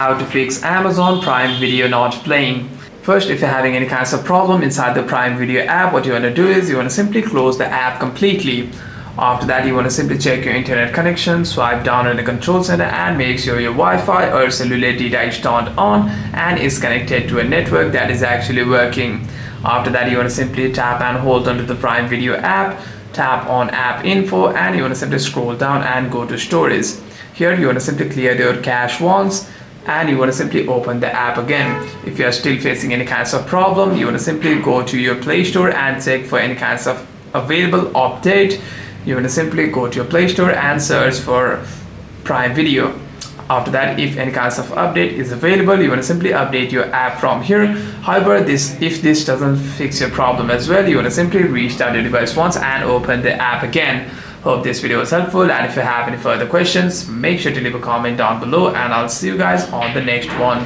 How to fix Amazon Prime Video not playing. First, if you're having any kinds of problem inside the Prime Video app, what you want to do is you want to simply close the app completely. After that, you want to simply check your internet connection, swipe down on the control center and make sure your Wi-Fi or cellular data is turned on and is connected to a network that is actually working. After that, you want to simply tap and hold onto the Prime Video app, tap on app info, and you want to simply scroll down and go to storage. Here you want to simply clear your cache once, and you want to simply open the app again. If you are still facing any kinds of problem, you want to simply go to your Play Store and check for any kinds of available update. You want to simply go to your Play Store and search for Prime Video. After that, if any kinds of update is available, you want to simply update your app from here. However, if this doesn't fix your problem as well, you want to simply restart your device once and open the app again. Hope this video was helpful, and if you have any further questions, make sure to leave a comment down below, and I'll see you guys on the next one.